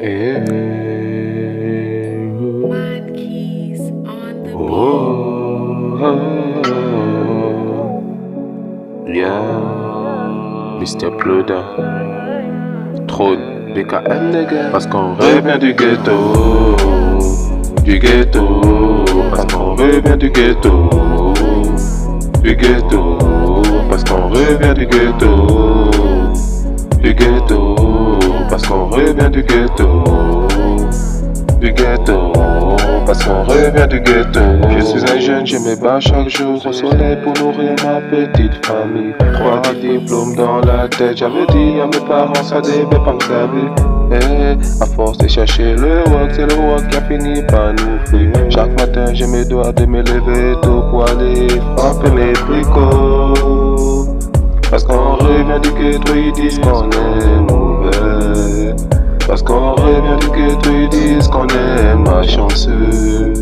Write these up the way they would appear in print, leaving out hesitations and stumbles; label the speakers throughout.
Speaker 1: Eh,
Speaker 2: Mad keys on the beat.
Speaker 1: Yeah, Mr. Ploda, Trône, BKM nigga. Parce qu'on revient du ghetto, parce qu'on revient du ghetto, parce qu'on revient du ghetto, parce qu'on revient du ghetto, parce qu'on revient du ghetto. Je suis un jeune, je me bats chaque jour au soleil pour nourrir ma petite famille. 3 diplômes dans la tête, j'avais dit à mes parents ça devait pas me servir. À force de chercher le work, c'est le work qui a fini par nous fuir. Chaque matin je me dois de me lever tôt pour aller frapper mes tricots. Parce qu'on revient du ghetto, ils disent qu'on est mauvais. Parce qu'on revient du ghetto, ils disent qu'on est malchanceux.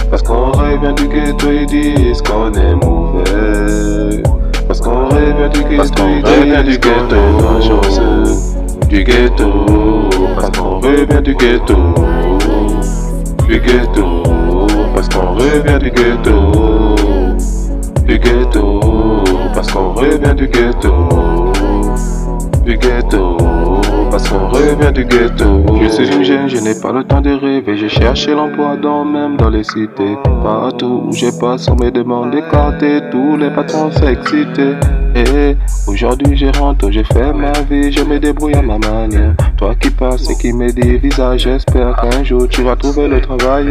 Speaker 1: Parce qu'on revient du ghetto, ils disent qu'on est mauvais. Parce qu'on revient du ghetto, ils disent qu'on est malchanceux. Du ghetto, parce qu'on revient du ghetto. Parce qu'on revient du ghetto. Parce qu'on revient du ghetto. Parce qu'on revient du ghetto. Je suis une jeune, je n'ai pas le temps de rêver. J'ai cherché l'emploi même dans les cités. Partout où je passe, on me demande d'écarter. Tous les patrons s'exciter. Et aujourd'hui je rentre, je fais ma vie, je me débrouille à ma manière. Toi qui passes et qui me dis visage, j'espère qu'un jour tu vas trouver le travail.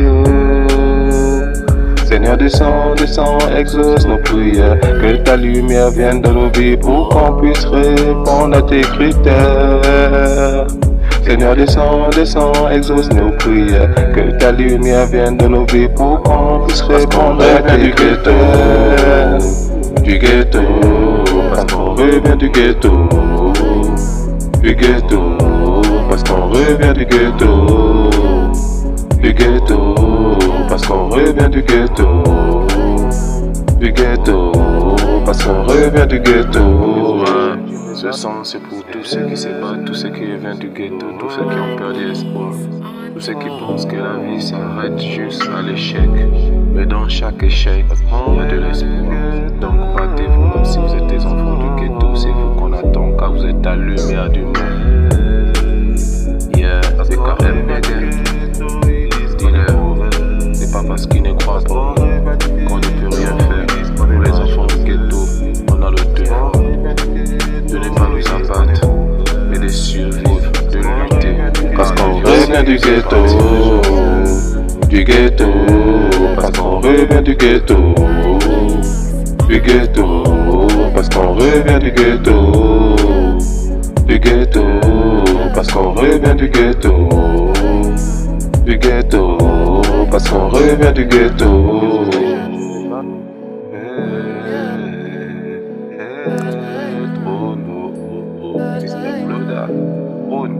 Speaker 1: Seigneur, descends, exauce nos prières. Que ta lumière vienne dans nos vies pour qu'on puisse répondre à tes critères. Seigneur, descends, exauce nos prières. Que ta lumière vienne dans nos vies pour qu'on puisse répondre à tes critères. Du ghetto, parce qu'on revient du ghetto. Parce qu'on revient du ghetto. Parce qu'on revient du ghetto. Parce qu'on revient du ghetto. Ce son c'est pour tous ceux qui se battent, tous ceux qui viennent du ghetto, tous ceux qui ont perdu espoir, tous ceux qui pensent que la vie s'arrête juste à l'échec. Mais dans chaque échec, il y a de l'espoir. Donc battez-vous, même si vous êtes des enfants du ghetto, c'est vous qu'on attend car vous êtes la lumière du monde. Yeah, c'est quand même nigga. C'est pas parce qu'ils ne croient pas qu'on ne peut rien faire. Pour les enfants du ghetto, on a le devoir de ne pas nous abattre, mais de survivre, de lutter. Parce qu'on revient du ghetto, parce qu'on revient du ghetto, parce qu'on revient du ghetto, parce qu'on revient du ghetto. Parce qu'on revient du ghetto. Trône, Mr. Ploda, Trône.